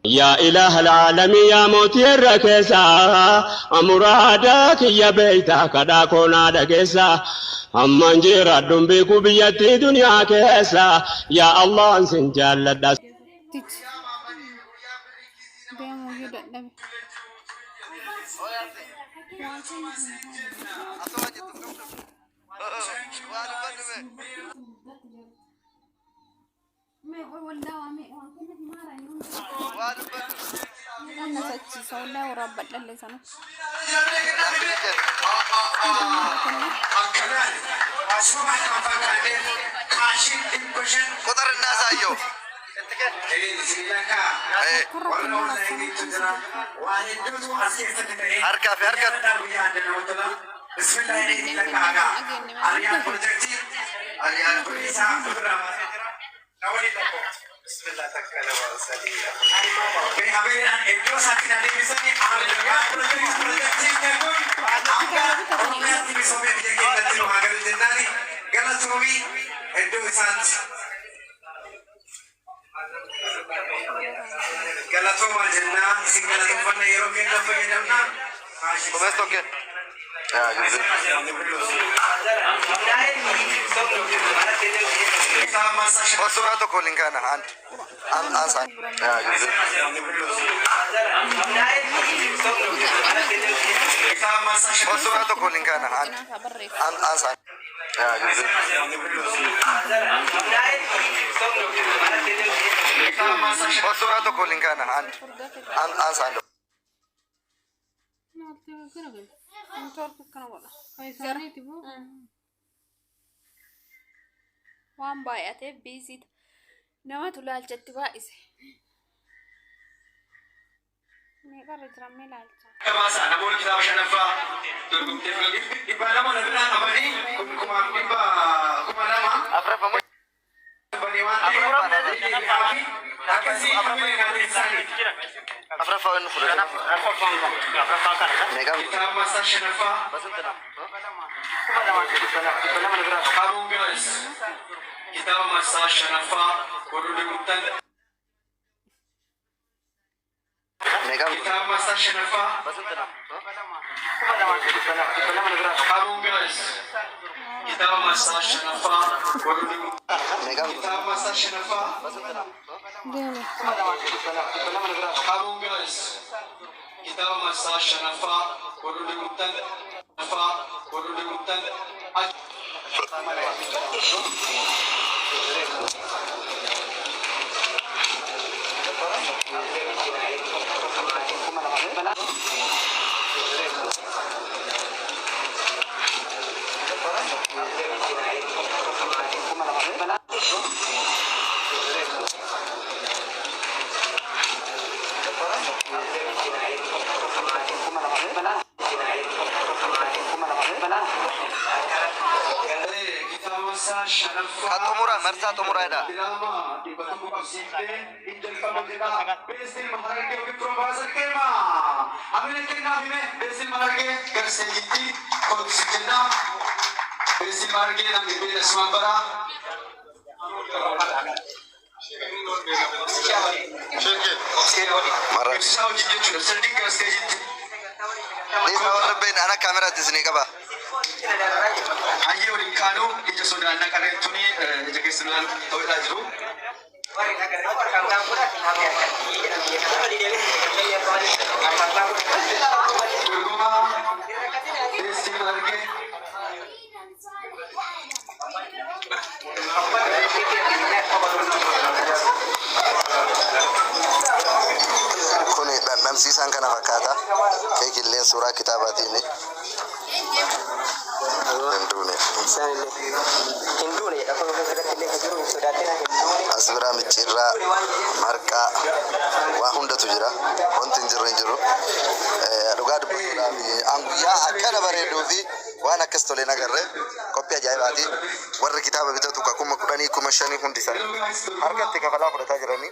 يا إله العالمين يا موتي الركيسة أمرادك يا بيتك داكونا دكيسة أمان جيرا دنبيكو بيتي دنيا كيسة يا الله انسن جالة قطر الناس أيوه حركة في حركة بسم الله تكلم وسليم وسورة كل كان عن أنصار يا جزء وسورة كل كان عن أنصار يا جزء وسورة كل كان عن أنصار وان بايته بيزيد نما تلال جتبا إسه ميقا رجرمي لالجا كما أنا بقول كتاب شنفا تقول تفعل إبا لما نبنا أبني كما إبا كما لما أفرف أمور بنيوان أفرف أكسي أمين هذه السنة أفرف أنو فلان نعم كتاب مسا شنفا بس أنت نعم أبو جالس كتاب مسا شنفا ورود مبتن نعم كتاب مسا شنفا بس أنت نعم أبو جالس كتاب مسا شنفا ورود نعم كتاب مسا شنفا بس أنت نعم أبو جالس كتاب مسا شنفا ورود مبتن ورود مبتن أمورا مرسات أمورا هذا أنا كاميرا تسني كبا هاي ولكانو إذا سودانا كاريتوني إذا كيسنان أول أجرو كوني نمسيسان كنا فكاتا كي كلين سورة كتاباتيني هندوني أكون في ذلك اللي هجروا سوداتنا هندوني أسبرا متشرا مركا وهوندا تجرا وانتن جرو رغاد بسورا أنبياء أكنا بريدو في وانا كستولينا غره كوبيا جايباتي ور كتابه بتاعتو كوما كوداني كوما شاني هونديسان حركه كفلا فدا جراني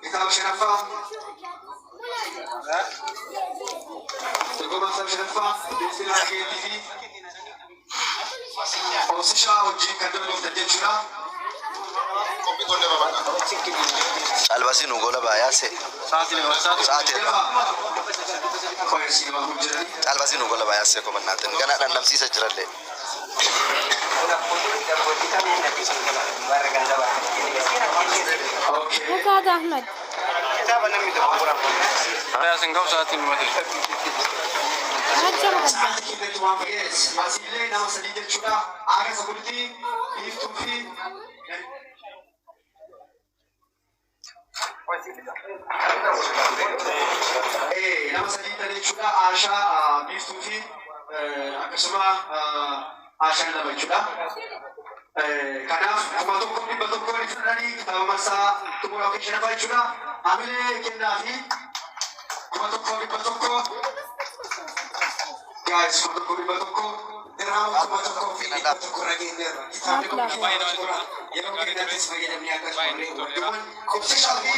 كتاب شنفا تقوم شنفا بسم الله كيتي أوسيشا وجين كدوم تجيشنا Albasi nu gola baya se. Saati. Albasi nu gola baya se ko mannaten. Gana dan namsisa jiralle. هذا أحمد يا سنغاو ساعتين مثل nama sadii jechuudha Aashaa biiftuu fi akkasuma Aashaan lama jechuudha. Kanaaf kuma tokko dhibba tokko ni fudhanii kitaaba marsaa xumuraa fi shanaffaa jechuudha. Hamilee kennaa fi kuma tokko dhibba tokko guys kuma tokko dhibba tokko dirhama kuma tokko fi dhibba tokko rageenya kitaabni kun yeroo keenyattis fayyadamni akka warreewwan qopsiishaa fi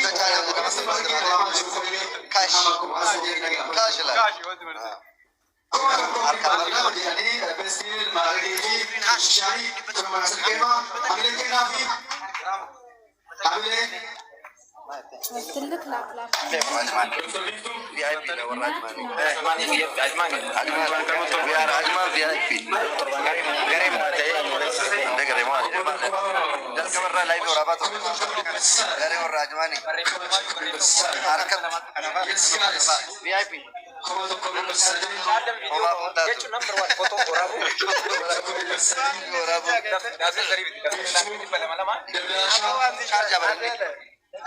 تلك لا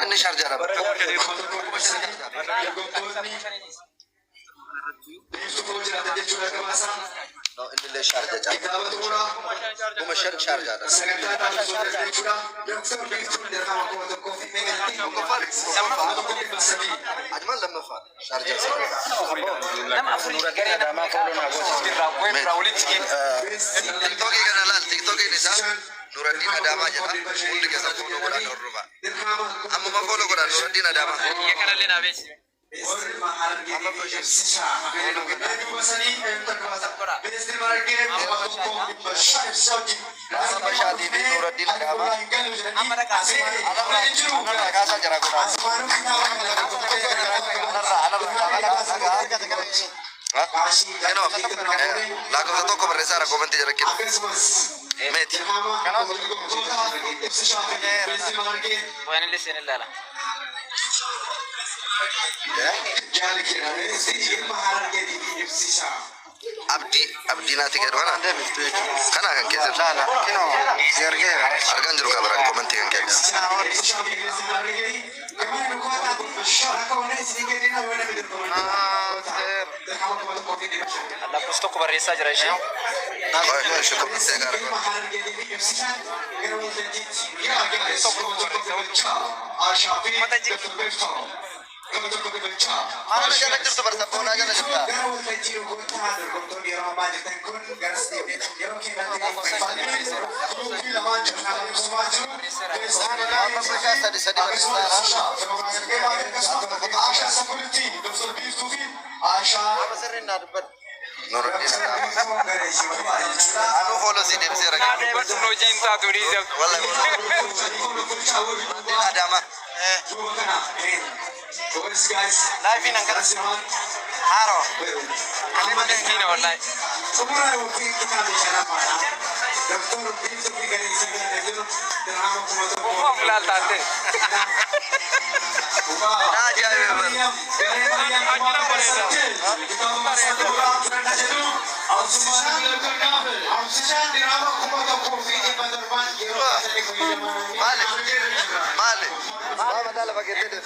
ini Sharjah apa? No, ini le Sharjah. Cuma Sharjah. Ajmal lama fa Sharjah. Nama Afrika gari nama follow na go TikTok kan halal, TikTok ini sah. Nuruddin Adama jata, undi ke sab follow goda dorruba. Amma ma follow goda Nuruddin Adama. Ye kanalle na bes. Nuruddin Adama. Kasa jara goda. Lagu satu ko beresa ra komenti jara kin. Meti. Bukan ini sini lah. Abdi nanti ke mana? Kana kan kesel. Lala. Kino. Sergera. Argan juru kabaran komenti kan kes. Allah pusto ko beresa jara sih. Oh, syukur segar. Mana jalan jurus bersama aja lah kita. Nuruddin anu follow si dem sera No cinta tourism. wallahi Nuruddin Adama Live in angkat. Haro. Ini mana ini online? Oh, mulai tante. nah dia Malik Mama dalam pakai itu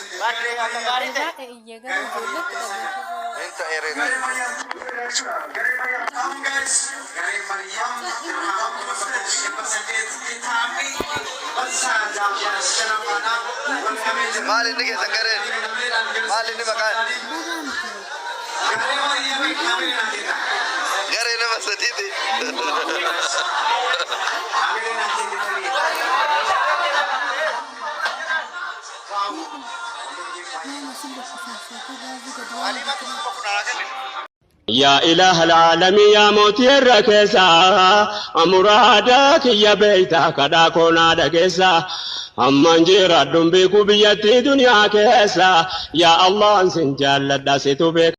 minta air Malik ini kita keren Malik ini makan Gari ini masa titi يا إله العالمين يا موتي الركيسة أمرادك يا بيتك داكونا دكيسة أمان جيرا دنبيكو بيتي دنيا كيسة يا الله سنجال داسيتو بك